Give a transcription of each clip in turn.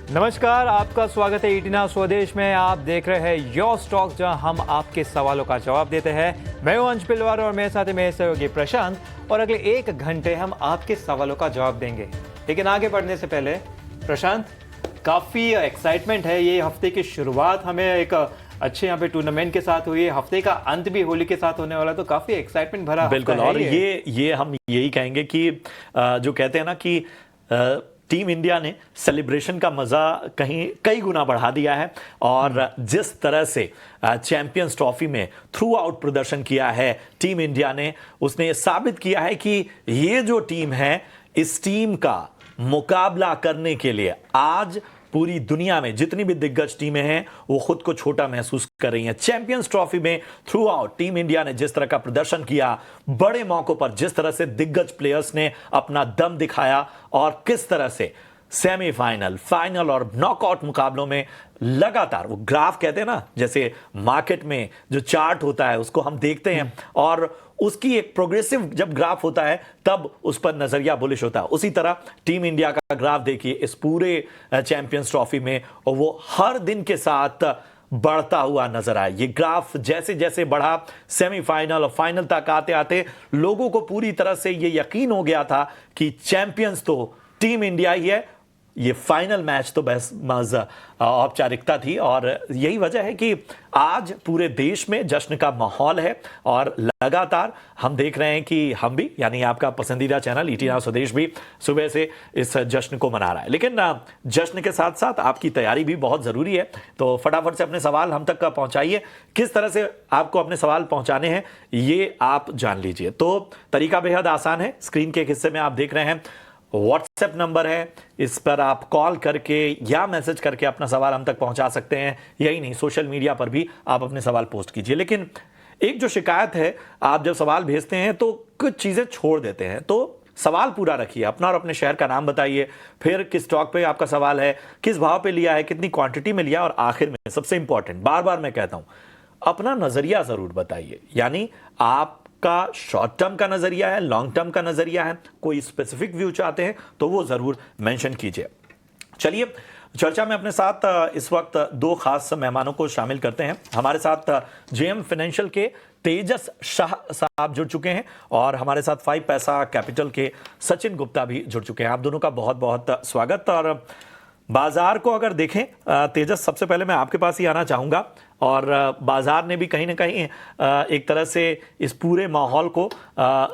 नमस्कार, आपका स्वागत है ईटीना स्वदेश में। आप देख रहे हैं योर स्टॉक, जहां हम आपके सवालों का जवाब देते हैं। मैं हूं अंश पिलवार और मेरे साथ मेरे सहयोगी प्रशांत, और अगले 1 घंटे हम आपके सवालों का जवाब देंगे। लेकिन आगे बढ़ने से पहले प्रशांत, काफी एक्साइटमेंट है। ये हफ्ते की शुरुआत हमें एक अच्छे यहाँ पे टूर्नामेंट के साथ हुई है, हफ्ते का अंत भी होली के साथ होने वाला, तो काफी एक्साइटमेंट भरा बिल्कुल। और ये हम यही कहेंगे कि जो कहते हैं ना कि टीम इंडिया ने सेलिब्रेशन का मजा कई गुना बढ़ा दिया है। और जिस तरह से चैंपियंस ट्रॉफी में थ्रू आउट प्रदर्शन किया है टीम इंडिया ने, उसने साबित किया है कि ये जो टीम है, इस टीम का मुकाबला करने के लिए आज पूरी दुनिया में जितनी भी दिग्गज टीमें हैं वो खुद को छोटा महसूस कर रही हैं। चैंपियंस ट्रॉफी में थ्रू आउट टीम इंडिया ने जिस तरह का प्रदर्शन किया, बड़े मौकों पर जिस तरह से दिग्गज प्लेयर्स ने अपना दम दिखाया, और किस तरह से सेमीफाइनल, फाइनल और नॉकआउट मुकाबलों में लगातार वो ग्राफ कहते हैं ना, जैसे मार्केट में जो चार्ट होता है उसको हम देखते हैं, और उसकी एक प्रोग्रेसिव जब ग्राफ होता है तब उस पर नजरिया बुलिश होता है। उसी तरह टीम इंडिया का ग्राफ देखिए इस पूरे चैंपियंस ट्रॉफी में, और वो हर दिन के साथ बढ़ता हुआ नजर आया। ये ग्राफ जैसे जैसे बढ़ा, सेमीफाइनल और फाइनल तक आते आते लोगों को पूरी तरह से ये यकीन हो गया था कि चैंपियंस तो टीम इंडिया ही है। ये फाइनल मैच तो बस औपचारिकता थी, और यही वजह है कि आज पूरे देश में जश्न का माहौल है। और लगातार हम देख रहे हैं कि हम भी, यानी आपका पसंदीदा चैनल ईटीना स्वदेश भी सुबह से इस जश्न को मना रहा है। लेकिन जश्न के साथ साथ आपकी तैयारी भी बहुत ज़रूरी है, तो फटाफट से अपने सवाल हम तक पहुंचाइए। किस तरह से आपको अपने सवाल पहुंचाने हैं ये आप जान लीजिए। तो तरीका बेहद आसान है। स्क्रीन के एक हिस्से में आप देख रहे हैं व्हाट्सएप नंबर है, इस पर आप कॉल करके या मैसेज करके अपना सवाल हम तक पहुंचा सकते हैं। यही नहीं, सोशल मीडिया पर भी आप अपने सवाल पोस्ट कीजिए। लेकिन एक जो शिकायत है, आप जब सवाल भेजते हैं तो कुछ चीजें छोड़ देते हैं। तो सवाल पूरा रखिए, अपना और अपने शहर का नाम बताइए, फिर किस स्टॉक पे आपका सवाल है, किस भाव पे लिया है, कितनी क्वांटिटी में लिया, और आखिर में सबसे इंपॉर्टेंट, बार बार मैं कहता हूं, अपना नजरिया जरूर बताइए। यानी आप का शॉर्ट टर्म का नजरिया है, लॉन्ग टर्म का नजरिया है, कोई स्पेसिफिक व्यू चाहते हैं तो वो जरूर मेंशन कीजिए। चलिए चर्चा में अपने साथ इस वक्त 2 खास मेहमानों को शामिल करते हैं। हमारे साथ जेएम फाइनेंशियल के तेजस शाह साहब जुड़ चुके हैं, और हमारे साथ 5 पैसा कैपिटल के सचिन गुप्ता भी जुड़ चुके हैं। आप दोनों का बहुत बहुत स्वागत। और बाजार को अगर देखें, तेजस, सबसे पहले मैं आपके पास ही आना चाहूँगा। और बाजार ने भी कहीं ना कहीं एक तरह से इस पूरे माहौल को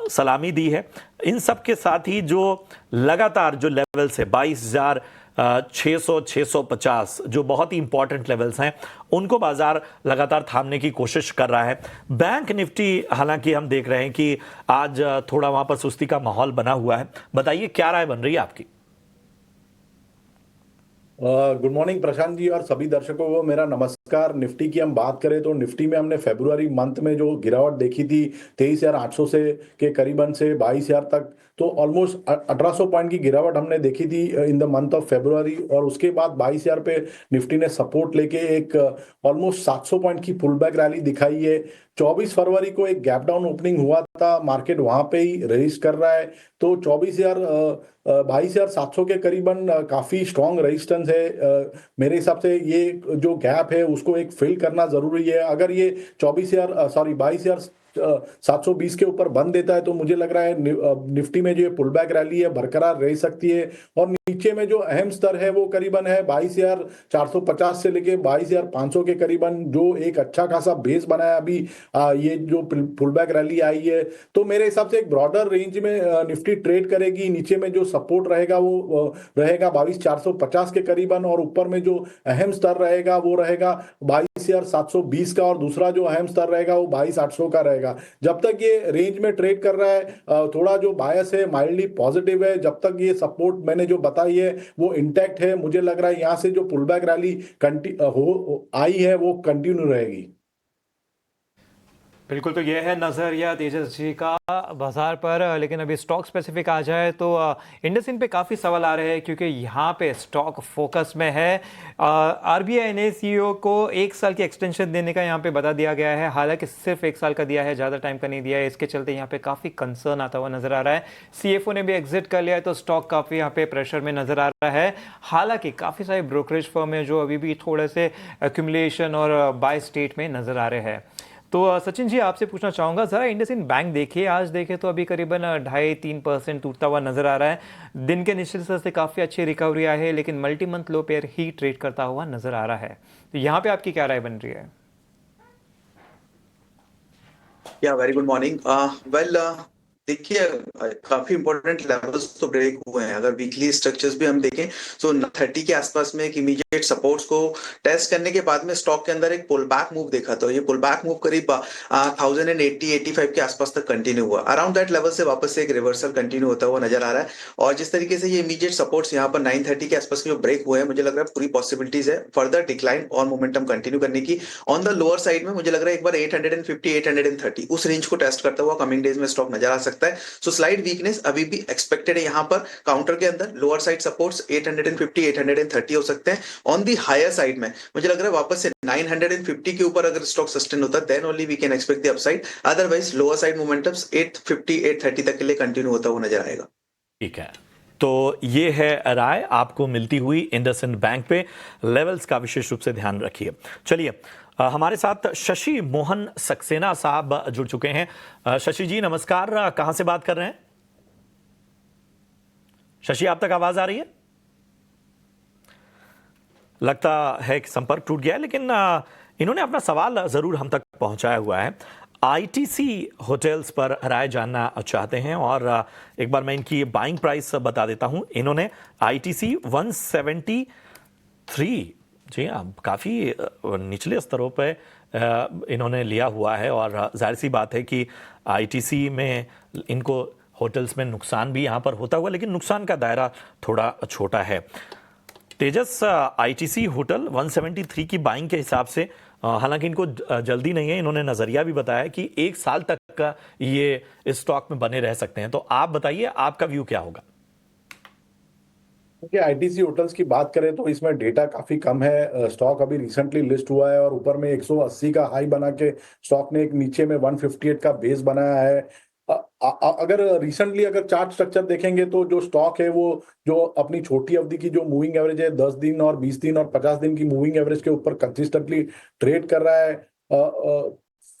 सलामी दी है। इन सब के साथ ही जो लगातार जो लेवल्स है 22,600 650, जो बहुत ही इंपॉर्टेंट लेवल्स हैं, उनको बाजार लगातार थामने की कोशिश कर रहा है। बैंक निफ्टी हालांकि हम देख रहे हैं कि आज थोड़ा वहां पर सुस्ती का माहौल बना हुआ है। बताइए क्या राय बन रही है आपकी? गुड मॉर्निंग प्रशांत जी और सभी दर्शकों को मेरा नमस्कार। निफ्टी की हम बात करें तो निफ्टी में हमने फरवरी मंथ में जो गिरावट देखी थी 23,800 से के करीबन से 22,000 तक, तो ऑलमोस्ट 1,800 पॉइंट की गिरावट हमने देखी थी in the month of February. और उसके बाद 22,000 पे निफ्टी ने सपोर्ट लेके एक ऑलमोस्ट 700 पॉइंट की पुल बैक रैली दिखाई है। 24 फरवरी को एक गैप डाउन ओपनिंग हुआ था, मार्केट वहां पे ही रजिस्ट कर रहा है। तो 22,700 के करीबन काफी स्ट्रॉन्ग रेजिस्टेंस है। मेरे हिसाब से ये जो गैप है उसको एक फिल करना जरूरी है। अगर ये 22,720 के ऊपर बंद देता है तो मुझे लग रहा है निफ्टी में जो पुल बैक रैली है बरकरार रह सकती है। और नीचे में जो अहम स्तर है वो करीबन है 22,450 से लेके 22,500 के करीबन, जो एक अच्छा खासा बेस बनाया अभी ये जो पुल बैक रैली आई है। तो मेरे हिसाब से एक ब्रॉडर रेंज में निफ्टी ट्रेड करेगी। नीचे में जो सपोर्ट रहेगा वो रहेगा 22,450 के करीबन, और ऊपर में जो अहम स्तर रहेगा वो रहेगा 22,720 का, और दूसरा जो अहम स्तर रहेगा वो 22,800 का रहेगा। जब तक ये रेंज में ट्रेड कर रहा है, थोड़ा जो बायस है माइल्डली पॉजिटिव है। जब तक ये सपोर्ट मैंने जो बताई है वो इंटैक्ट है, मुझे लग रहा है यहां से जो पुल बैक रैली आई है वो कंटिन्यू रहेगी। बिल्कुल, तो ये है नज़रिया तेजस जी का बाजार पर। लेकिन अभी स्टॉक स्पेसिफिक आ जाए तो इंडसइंड पे काफ़ी सवाल आ रहे हैं, क्योंकि यहाँ पे स्टॉक फोकस में है। आरबीआई ने सीईओ को 1 साल की एक्सटेंशन देने का यहाँ पे बता दिया गया है। हालांकि सिर्फ 1 साल का दिया है, ज़्यादा टाइम का नहीं दिया है। इसके चलते यहाँ पे काफ़ी कंसर्न आता हुआ नजर आ रहा है। सीएफओ ने भी एग्जिट कर लिया है, तो स्टॉक काफ़ी यहाँ पे प्रेशर में नजर आ रहा है। हालांकि काफ़ी सारे ब्रोकरेज फर्म है जो अभी भी थोड़े से एक्यूमुलेशन और बाय स्टेट में नजर आ रहे हैं। तो सचिन जी, आपसे पूछना चाहूंगा, जरा इंडसइंड बैंक देखिए, आज देखे तो अभी करीबन 2.5-3% टूटता हुआ नजर आ रहा है। दिन के निश्चित स्तर से काफी अच्छी रिकवरी आई है, लेकिन मल्टी मंथ लो पेयर ही ट्रेड करता हुआ नजर आ रहा है। तो यहाँ पे आपकी क्या राय बन रही है? या वेरी गुड मॉर्निंग। वेल देखिए, काफी इंपॉर्टेंट लेवल्स तो ब्रेक हुए हैं। अगर वीकली स्ट्रक्चर्स भी हम देखें तो 30 के आसपास में एक इमीडिएट सपोर्ट्स को टेस्ट करने के बाद में स्टॉक के अंदर एक पुल बैक मूव देखा। तो ये पुल बैक मूव करीब 1080-85 के आसपास तक कंटिन्यू हुआ। अराउंड दैट लेवल से वापस से एक रिवर्सल कंटिन्यू होता हुआ नजर आ रहा है। और जिस तरीके से ये इमीडिएट सपोर्ट्स यहाँ पर 930 के आसपास के जो ब्रेक हुए हैं, मुझे लग रहा है पूरी पॉसिबिलिटीज है फर्दर डिक्लाइन और मोमेंटम कंटिन्यू करने की। ऑन द लोअर साइड में मुझे लग रहा है एक बार 850-830 उस रेंज को टेस्ट करता हुआ कमिंग डेज में स्टॉक नजर आ सकता है। सो स्लाइड वीकनेस अभी भी एक्सपेक्टेड है यहाँ पर काउंटर के अंदर। लोअर साइड सपोर्ट्स 850-830 हो सकते हैं। ऑन दी हायर साइड में मुझे लग रहा है वापस से 950 के ऊपर अगर स्टॉक सस्टेन होता है, then only we can expect the upside. Otherwise lower side momentums 850-830 तक के लिए कंटिन्यू होता हुआ नजर आएगा। ठीक है, तो ये है राय आपको मिलती हुई इंडसइंड बैंक पे। लेवल्स का विशेष रूप से ध्यान रखिए। चलिए, हमारे साथ शशि मोहन सक्सेना साहब जुड़ चुके हैं। शशि जी नमस्कार, कहां से बात कर रहे हैं? शशि, आप तक आवाज आ रही है? लगता है कि संपर्क टूट गया है, लेकिन इन्होंने अपना सवाल जरूर हम तक पहुंचाया हुआ है। आईटीसी होटल्स पर राय जानना चाहते हैं, और एक बार मैं इनकी बाइंग प्राइस बता देता हूं। इन्होंने आईटीसी 173, जी हाँ, काफ़ी निचले स्तरों पे इन्होंने लिया हुआ है। और जाहिर सी बात है कि आईटीसी में इनको होटल्स में नुकसान भी यहाँ पर होता हुआ, लेकिन नुकसान का दायरा थोड़ा छोटा है। तेजस, आईटीसी होटल 173 की बाइंग के हिसाब से, हालांकि इनको जल्दी नहीं है, इन्होंने नजरिया भी बताया कि 1 साल तक का ये इस स्टॉक में बने रह सकते हैं। तो आप बताइए, आपका व्यू क्या होगा? देखिए, आईटीसी होटल्स की बात करें तो इसमें डेटा काफी कम है। स्टॉक अभी रिसेंटली लिस्ट हुआ है और ऊपर में 180 का हाई बना के स्टॉक ने एक नीचे में 158 का बेस बनाया है। अगर रिसेंटली अगर चार्ट स्ट्रक्चर देखेंगे तो जो स्टॉक है वो जो अपनी छोटी अवधि की जो मूविंग एवरेज है 10 दिन और 20 दिन और 50 दिन की मूविंग एवरेज के ऊपर कंसिस्टेंटली ट्रेड कर रहा है।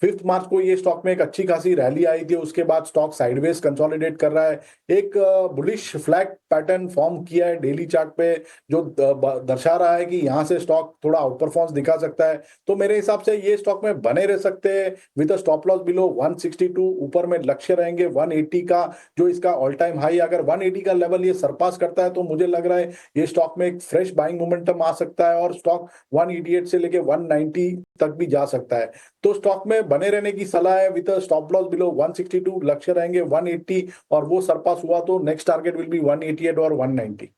5 मार्च को ये स्टॉक में एक अच्छी खासी रैली आई थी, उसके बाद स्टॉक साइडवेज कंसोलिडेट कर रहा है। एक बुलिश फ्लैग पैटर्न फॉर्म किया है डेली चार्ट पे, जो दर्शा रहा है कि यहाँ से स्टॉक थोड़ा आउट परफॉर्मेंस दिखा सकता है। तो मेरे हिसाब से ये स्टॉक में बने रह सकते हैं विद स्टॉप लॉस बिलो 162। ऊपर में लक्ष्य रहेंगे 180 का, जो इसका ऑल टाइम हाई। अगर 180 का लेवल ये सरपास करता है तो मुझे लग रहा है ये स्टॉक में एक फ्रेश बाइंग मोमेंटम आ सकता है और स्टॉक 188 से लेके 190 तक भी जा सकता है। तो स्टॉक में बने रहने की सलाह है विद स्टॉप लॉस बिलो 162, लक्ष्य रहेंगे 180, और वो सरपास हुआ तो नेक्स्ट टारगेट विल बी 188 और 190।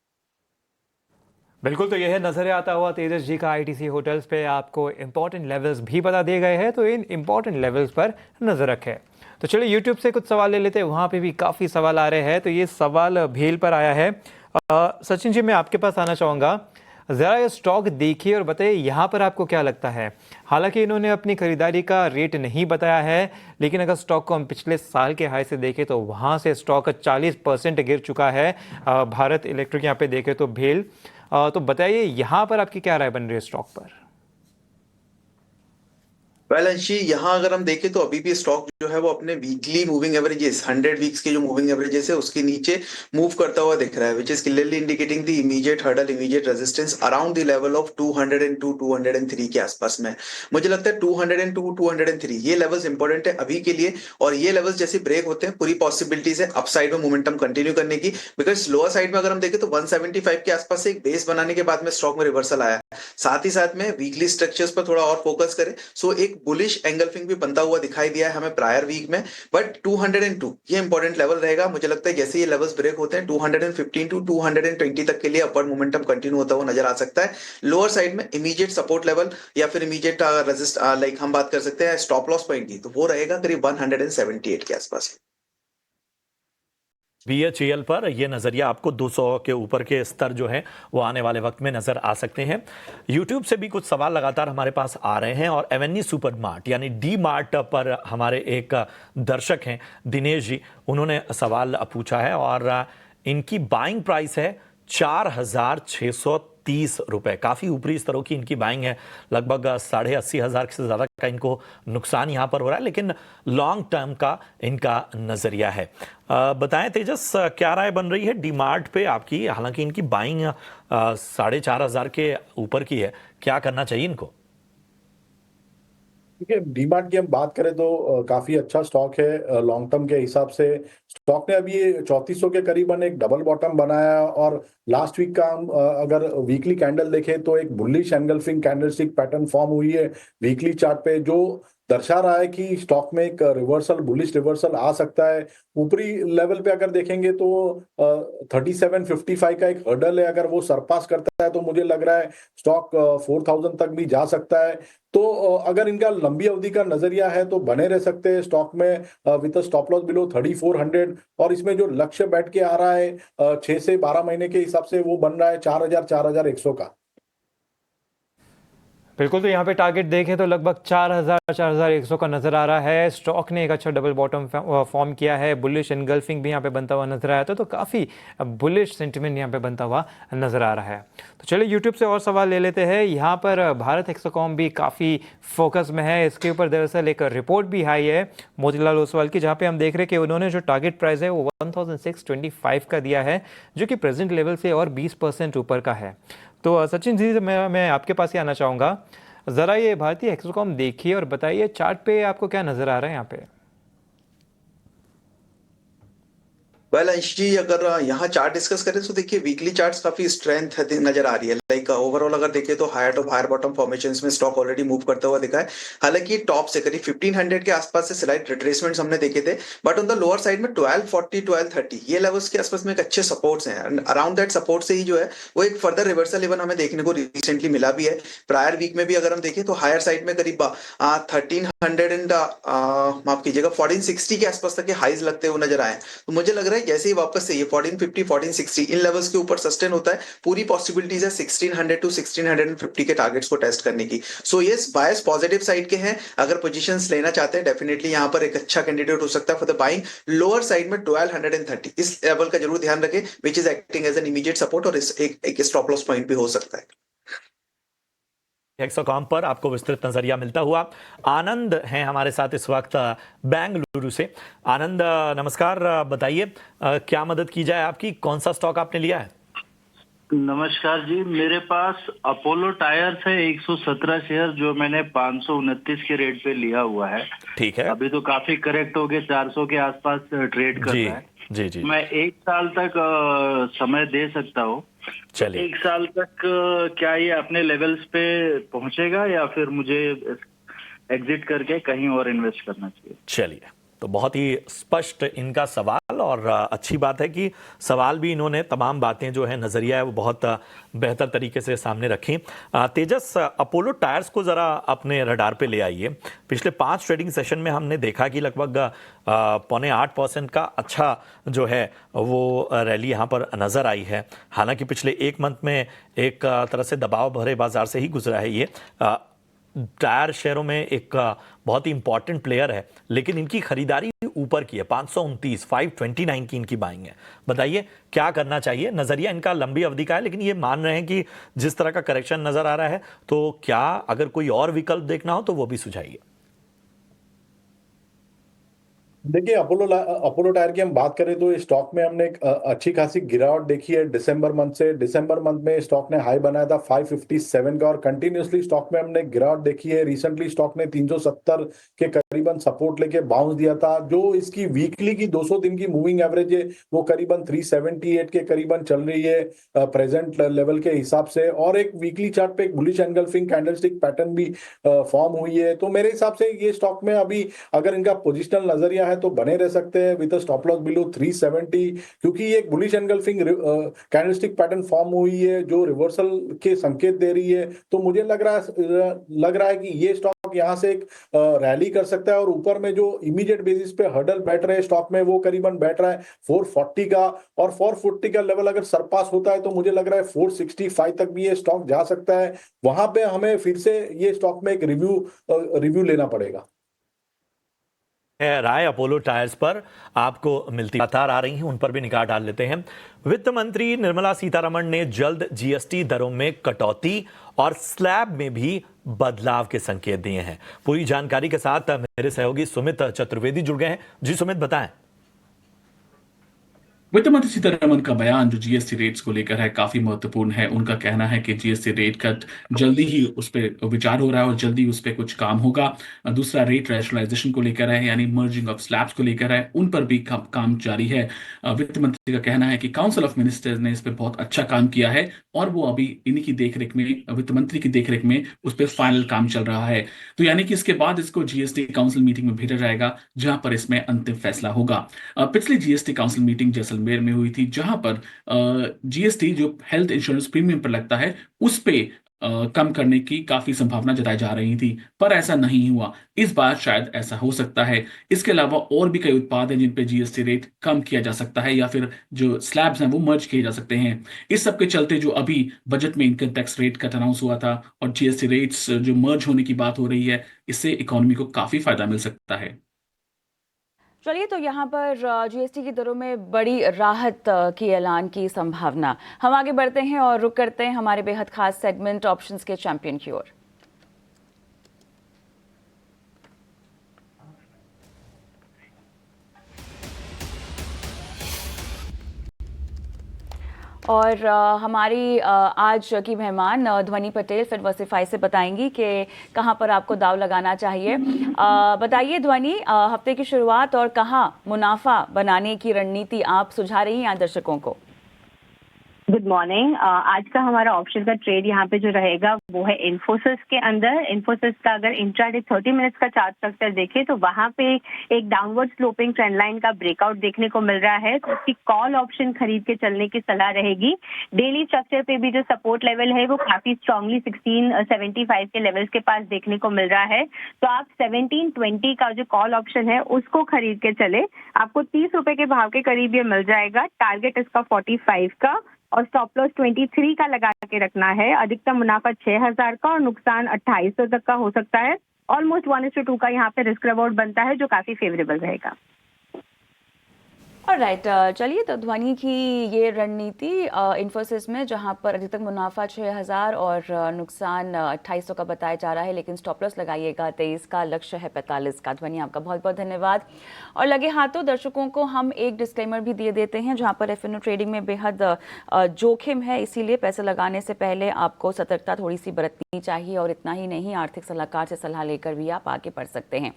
बिल्कुल, तो यह है नजर आता हुआ तेजस जी का आईटीसी होटल्स पे। आपको इंपॉर्टेंट लेवल्स भी बता दिए गए हैं, तो इन इंपॉर्टेंट लेवल्स पर नजर रखें। तो चलिए यूट्यूब से कुछ सवाल ले लेते हैं, वहां पे भी काफी सवाल आ रहे हैं। तो ये सवाल भेल पर आया है। सचिन जी, मैं आपके पास आना चाहूंगा, ज़रा ये स्टॉक देखिए और बताइए यहाँ पर आपको क्या लगता है। हालांकि इन्होंने अपनी खरीदारी का रेट नहीं बताया है, लेकिन अगर स्टॉक को हम पिछले साल के हाई से देखें तो वहाँ से स्टॉक 40% गिर चुका है। भारत इलेक्ट्रिक यहाँ पे देखें तो भेल। तो बताइए यहाँ पर आपकी क्या राय बन रही है स्टॉक पर? वेल अंशी, यहाँ अगर हम देखें तो अभी भी स्टॉक जो है वो अपने वीकली मूविंग एवरेजेस 100 वीक्स के जो मूविंग एवरेजेस है उसके नीचे मूव करता हुआ दिख रहा है, which is clearly indicating the immediate hurdle, immediate resistance around the level of 202 203 के आसपास में। मुझे लगता है 202 203 ये लेवल्स इंपॉर्टेंट है अभी के लिए, और ये लेवल्स जैसे ब्रेक होते हैं पूरी पॉसिबिलिटीज है अपसाइड में मोमेंटम कंटिन्यू करने की। बिकॉज लोअर साइड में अगर हम देखें तो 175 के आसपास से एक बेस बनाने के बाद में स्टॉक में रिवर्सल आया है। साथ ही साथ में वीकली स्ट्रक्चर्स पर थोड़ा और फोकस करें, सो एक एक बुलिश एंगल्फिंग भी बनता हुआ दिखाई दिया है हमें प्रायर वीक में, बट 202 ये इंपॉर्टेंट लेवल रहेगा। मुझे लगता है जैसे ये लेवल्स ब्रेक होते हैं 215 टू 220 तक के लिए अपवर्ड मोमेंटम कंटिन्यू होता हुआ नजर आ सकता है। लोअर साइड में इमीडिएट सपोर्ट लेवल या फिर इमीडिएट रेजिस्ट लाइक हम बात कर सकते हैं स्टॉप लॉस पॉइंट की, तो वो रहेगा करीब 178 के आसपास। BHEL पर यह नजरिया आपको 200 के ऊपर के स्तर जो है वो आने वाले वक्त में नजर आ सकते हैं। YouTube से भी कुछ सवाल लगातार हमारे पास आ रहे हैं और एवेन्यू सुपर मार्ट यानी डी मार्ट पर हमारे एक दर्शक हैं दिनेश जी, उन्होंने सवाल पूछा है और इनकी बाइंग प्राइस है 4,630 रुपए। काफी ऊपरी स्तरों की इनकी बाइंग है, लगभग 80,500 से ज्यादा का इनको नुकसान यहां पर हो रहा है, लेकिन लॉन्ग टर्म का इनका नजरिया है। बताएं तेजस, क्या राय बन रही है डीमार्ट पे आपकी? हालांकि इनकी बाइंग 4,500 के ऊपर की है, क्या करना चाहिए इनको? ठीक है, डीमार्ट की हम बात करें तो काफी अच्छा स्टॉक है लॉन्ग टर्म के हिसाब से। स्टॉक ने अभी 3400 के करीबन एक डबल बॉटम बनाया और लास्ट वीक का हम अगर वीकली कैंडल देखें तो एक bullish engulfing candlestick pattern form हुई है वीकली चार्ट पे, जो दर्शा रहा है कि स्टॉक में एक रिवर्सल, बुलिश रिवर्सल आ सकता है। ऊपरी लेवल पे अगर देखेंगे तो 3755 का एक हर्डल है, अगर वो सरपास करता है तो मुझे लग रहा है स्टॉक 4000 तक भी जा सकता है। तो अगर इनका लंबी अवधि का नजरिया है तो बने रह सकते हैं स्टॉक में विद स्टॉप लॉस बिलो 3400, और इसमें जो लक्ष्य बैठ के आ रहा है 6 से 12 महीने के हिसाब से वो बन रहा है 4100 का। बिल्कुल, तो यहाँ पे टारगेट देखें तो लगभग 4,100 का नज़र आ रहा है। स्टॉक ने एक अच्छा डबल बॉटम फॉर्म किया है, बुलिश एनगल्फिंग भी यहाँ पे बनता हुआ नजर आया था, तो काफ़ी बुलिश सेंटिमेंट यहाँ पे बनता हुआ नज़र आ रहा है। तो चलिए यूट्यूब से और सवाल ले लेते हैं। यहाँ पर भारत हेक्साकॉम भी काफ़ी फोकस में है। इसके ऊपर दरअसल एक रिपोर्ट भी आई है मोतीलाल ओसवाल की, जहाँ पे हम देख रहे हैं कि उन्होंने जो टारगेट प्राइस है वो 1625 का दिया है, जो कि प्रेजेंट लेवल से और 20% ऊपर का है। तो सचिन जी, मैं आपके पास ही आना चाहूँगा, ज़रा ये भारतीय हेक्साकॉम देखिए और बताइए चार्ट पे आपको क्या नज़र आ रहा है यहाँ पे। वेल अंश जी, अगर यहाँ चार्ट डिस्कस करें तो देखिए वीकली चार्ट्स काफी स्ट्रेंथ नजर आ रही है। लाइक ओवरऑल अगर देखें तो higher top higher bottom formations में स्टॉक ऑलरेडी मूव करता हुआ दिखा है। हालांकि टॉप से करीब 1500 के आसपास से स्लाइड रिट्रेसमेंट्स हमने देखे थे, but on the lower side में 1240 1230 ये लेवल्स के आसपास में एक अच्छे सपोर्ट्स हैं। अराउंड दैट सपोर्ट से ही जो है वो एक फर्दर रिवर्सल इवन हमें देखने को रिसेंटली मिला भी है। प्रायर वीक में भी अगर हम देखें तो हायर साइड में करीब 1300 एंड माफ कीजिएगा 1460 के आसपास तक के हाइज लगते हुए नजर आए। तो मुझे लग रहा है जैसे ही वापस से ये 1450 1460 इन लेवल्स के ऊपर सस्टेन होता है, पूरी पॉसिबिलिटीज है 1600 टू 1650 के टारगेट्स को टेस्ट करने की। सो यस, बायस पॉजिटिव साइड के हैं। अगर पोजीशंस लेना चाहते हैं डेफिनेटली यहां पर एक अच्छा कैंडिडेट हो सकता है for the buying. Lower side में 1230 इस लेवल का जरूर ध्यान रखें, which is acting as an immediate support और एक स्टॉप लॉस पॉइंट भी हो सकता है। हेक्साकॉम पर आपको विस्तृत नजरिया मिलता हुआ। आनंद हैं हमारे साथ इस वक्त बेंगलुरु से। आनंद नमस्कार, बताइए क्या मदद की जाए आपकी, कौन सा स्टॉक आपने लिया है? नमस्कार जी, मेरे पास अपोलो टायर्स है 117 शेयर, जो मैंने 529 के रेट पे लिया हुआ है। ठीक है, अभी तो काफी करेक्ट हो गए, 400 के आसपास ट्रेड कर रहा है। जी जी, मैं 1 साल तक समय दे सकता हूँ। चलिए 1 साल तक क्या ये अपने लेवल्स पे पहुंचेगा या फिर मुझे एग्जिट करके कहीं और इन्वेस्ट करना चाहिए? चलिए, तो बहुत ही स्पष्ट इनका सवाल और अच्छी बात है कि सवाल भी इन्होंने तमाम बातें जो है नजरिया है वो बहुत बेहतर तरीके से सामने रखी। तेजस, अपोलो टायर्स को जरा अपने रडार पे ले आइए। पिछले 5 ट्रेडिंग सेशन में हमने देखा कि लगभग 7.25% का अच्छा जो है वो रैली यहाँ पर नजर आई है। हालांकि पिछले 1 मंथ में एक तरह से दबाव भरे बाजार से ही गुजरा है ये। टायर शेयरों में एक बहुत ही इंपॉर्टेंट प्लेयर है, लेकिन इनकी खरीदारी ऊपर की है, 529 529 की इनकी बाइंग है। बताइए क्या करना चाहिए? नजरिया इनका लंबी अवधि का है, लेकिन ये मान रहे हैं कि जिस तरह का करेक्शन नजर आ रहा है, तो क्या अगर कोई और विकल्प देखना हो तो वो भी सुझाइए। देखिए, अपोलो टायर की हम बात करें तो इस स्टॉक में हमने एक अच्छी खासी गिरावट देखी है दिसंबर मंथ से। दिसंबर मंथ में स्टॉक ने हाई बनाया था 557 का और कंटिन्यूअसली स्टॉक में हमने गिरावट देखी है। रिसेंटली स्टॉक ने 370 के करीबन सपोर्ट लेके बाउंस दिया था। जो इसकी वीकली की 200 दिन की मूविंग एवरेज है वो करीबन 378 के करीबन चल रही है प्रेजेंट लेवल के हिसाब से। और एक वीकली चार्ट पे एक बुलिश एंगल्फिंग कैंडलस्टिक पैटर्न भी फॉर्म हुई है। तो मेरे हिसाब से ये स्टॉक में अभी अगर इनका पोजिशनल नजरिया है तो बने रह सकते हैं विद स्टॉप लॉस बिलो 370, क्योंकि ये एक bullish engulfing candlestick pattern form हुई है जो रिवर्सल के संकेत दे रही है। तो मुझे लग रहा है कि ये स्टॉक यहाँ से एक रैली कर सकता है। और ऊपर में जो इमीडिएट बेसिस पे हर्डल बैठ रहे हैं स्टॉक में वो करीबन बैठ रहा है 440 का। और 440 का लेवल अगर सरपास होता है तो मुझे लग रहा है 465 तक भी ये स्टॉक जा सकता है। वहां पे हमें फिर से ये स्टॉक में एक रिव्यू लेना पड़ेगा। राय अपोलो टायर्स पर आपको मिलती लगातार आ रही हैं, उन पर भी निगाह डाल लेते हैं। वित्त मंत्री निर्मला सीतारमण ने जल्द जीएसटी दरों में कटौती और स्लैब में भी बदलाव के संकेत दिए हैं। पूरी जानकारी के साथ मेरे सहयोगी सुमित चतुर्वेदी जुड़ गए हैं। जी सुमित, बताएं। वित्त मंत्री सीतारमण का बयान जो जीएसटी रेट्स को लेकर है काफी महत्वपूर्ण है। उनका कहना है कि जीएसटी रेट कट जल्दी ही उस पर विचार हो रहा है और जल्दी उस पर कुछ काम होगा। दूसरा रेट रैशनलाइजेशन को लेकर है, यानी मर्जिंग ऑफ स्लैब्स को लेकर है, उन पर भी काम जारी है। वित्त मंत्री का कहना है कि काउंसिल ऑफ मिनिस्टर्स ने इस पर बहुत अच्छा काम किया है और वो अभी इन्हीं की देखरेख में, वित्त मंत्री की देखरेख में उस पर फाइनल काम चल रहा है। तो यानी कि इसके बाद इसको जीएसटी काउंसिल मीटिंग में भेजा जाएगा जहां पर इसमें अंतिम फैसला होगा। पिछली जीएसटी काउंसिल मीटिंग जैसलमेर में हुई थी जहां पर जीएसटी जो हेल्थ इंश्योरेंस प्रीमियम पर लगता है उस पे कम करने की काफी संभावना जताई जा रही थी, पर ऐसा नहीं हुआ। इस बार शायद ऐसा हो सकता है। इसके अलावा और भी कई उत्पाद हैं जिन पे जीएसटी रेट कम किया जा सकता है या फिर जो स्लैब्स हैं वो मर्ज किए जा सकते हैं। इस सब के चलते जो अभी बजट में income tax rate cut announce हुआ था और जीएसटी रेट्स जो मर्ज होने की बात हो रही है, इससे इकोनॉमी को काफी फायदा मिल सकता है। चलिए, तो यहाँ पर जीएसटी की दरों में बड़ी राहत की ऐलान की संभावना। हम आगे बढ़ते हैं और रुक करते हैं हमारे बेहद खास सेगमेंट ऑप्शंस के चैंपियन की ओर। और हमारी आज की मेहमान ध्वनि पटेल फिनवर्सिफाई से बताएंगी कि कहां पर आपको दाव लगाना चाहिए। बताइए ध्वनि, हफ्ते की शुरुआत और कहां मुनाफा बनाने की रणनीति आप सुझा रही हैं दर्शकों को? Good morning. आज का हमारा ऑप्शन का ट्रेड यहाँ पे जो रहेगा वो है इन्फोसिस के अंदर। इन्फोसिस का अगर इंट्राडे 30 मिनट्स का चार्ट स्ट्रक्चर देखें तो वहाँ पे एक डाउनवर्ड स्लोपिंग ट्रेंड लाइन का ब्रेकआउट देखने को मिल रहा है, तो उसकी कॉल ऑप्शन खरीद के चलने की सलाह रहेगी। डेली स्ट्रक्चर पे भी जो सपोर्ट लेवल है वो काफी स्ट्रांगली 1675 के लेवल्स के पास देखने को मिल रहा है, तो आप 1720 का जो कॉल ऑप्शन है उसको खरीद के चले। आपको 30 रुपए के भाव के करीब ये मिल जाएगा। टारगेट इसका 45 का और स्टॉप लॉस 23 का लगा के रखना है। अधिकतम मुनाफा 6000 का और नुकसान 2800 तक का हो सकता है। ऑलमोस्ट 1:2 का यहाँ पे रिस्क रिवॉर्ड बनता है जो काफी फेवरेबल रहेगा। ऑलराइट, चलिए, तो ध्वनि की ये रणनीति इन्फोसिस में जहां पर अधिकतम मुनाफा 6000 और नुकसान 2800 का बताया जा रहा है, लेकिन स्टॉप लॉस लगाइएगा 23 का, लक्ष्य है 45 का। ध्वनि, आपका बहुत बहुत धन्यवाद। और लगे हाथों दर्शकों को हम एक डिस्क्लेमर भी दिए देते हैं जहां पर एफएनओ ट्रेडिंग में बेहद जोखिम है, इसीलिए पैसे लगाने से पहले आपको सतर्कता थोड़ी सी बरतनी चाहिए। और इतना ही नहीं, आर्थिक सलाहकार से सलाह लेकर भी आप आगे बढ़ सकते हैं।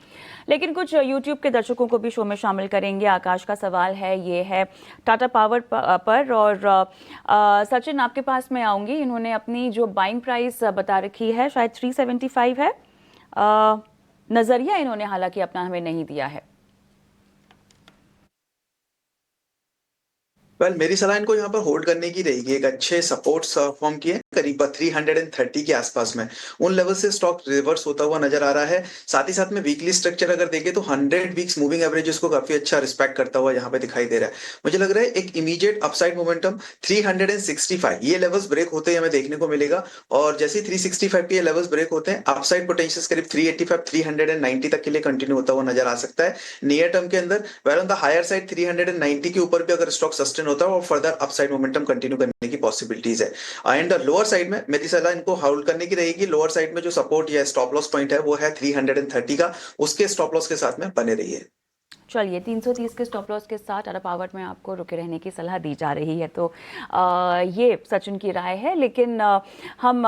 लेकिन कुछ यूट्यूब के दर्शकों को भी शो में शामिल करेंगे। आकाश का सवाल है, ये है टाटा पावर पर। और सचिन, आपके पास मैं आऊंगी। इन्होंने अपनी जो बाइंग प्राइस बता रखी है शायद 375 है। नजरिया इन्होंने हालांकि अपना हमें नहीं दिया है। मेरी सलाह इनको यहाँ पर होल्ड करने की रहेगी। एक अच्छे सपोर्ट्स फॉर्म किए करीब 330 के आसपास में, उन लेवल से स्टॉक रिवर्स होता हुआ नजर आ रहा है। साथ ही साथ में वीकली स्ट्रक्चर अगर देखें तो 100 वीक्स मूविंग एवरेजेस को काफी अच्छा रिस्पेक्ट करता हुआ यहाँ पे दिखाई दे रहा है। मुझे लग रहा है एक इमीडिएट अपसाइड मोमेंटम 365 ये लेवल्स ब्रेक होते हैं हमें देखने को मिलेगा। और जैसे 365 के लेवल्स ब्रेक होते हैं, अपसाइड पोटेंशियल करीब 385 390 तक के लिए कंटिन्यू होता हुआ नजर आ सकता है नियर टर्म के अंदर। Well on the higher side 390 के ऊपर भी अगर स्टॉक सस्टेन होता है और फर्दर अपसाइड मोमेंटम कंटिन्यू करने की पॉसिबिलिटीज है। एंड लोअर साइड में मेरी सलाह इनको होल्ड करने की रहेगी। लोअर साइड में जो सपोर्ट या स्टॉप लॉस पॉइंट है वो है 330 का, उसके स्टॉप लॉस के साथ में बने रहिए। चलिए 330 के स्टॉप लॉस के साथ टाटा पावर में आपको रुके रहने की सलाह दी जा रही है, तो ये सचिन की राय है। लेकिन हम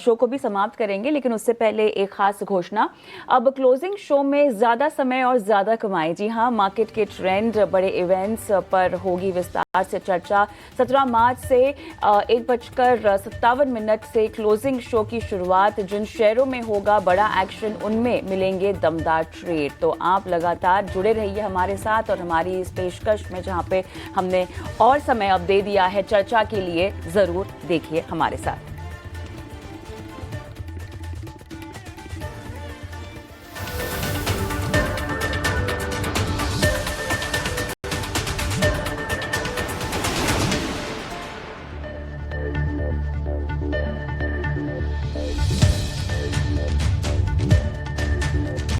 शो को भी समाप्त करेंगे, लेकिन उससे पहले एक खास घोषणा। अब क्लोजिंग शो में ज़्यादा समय और ज़्यादा कमाई, जी हाँ, मार्केट के ट्रेंड, बड़े इवेंट्स पर होगी विस्तार से चर्चा। 17 मार्च से 1:57 से क्लोजिंग शो की शुरुआत। जिन शेयरों में होगा बड़ा एक्शन, उनमें मिलेंगे दमदार ट्रेड। तो आप लगातार जुड़े रहिए हमारे साथ और हमारी इस पेशकश में, जहां पे हमने और समय अब दे दिया है चर्चा के लिए। जरूर देखिए हमारे साथ।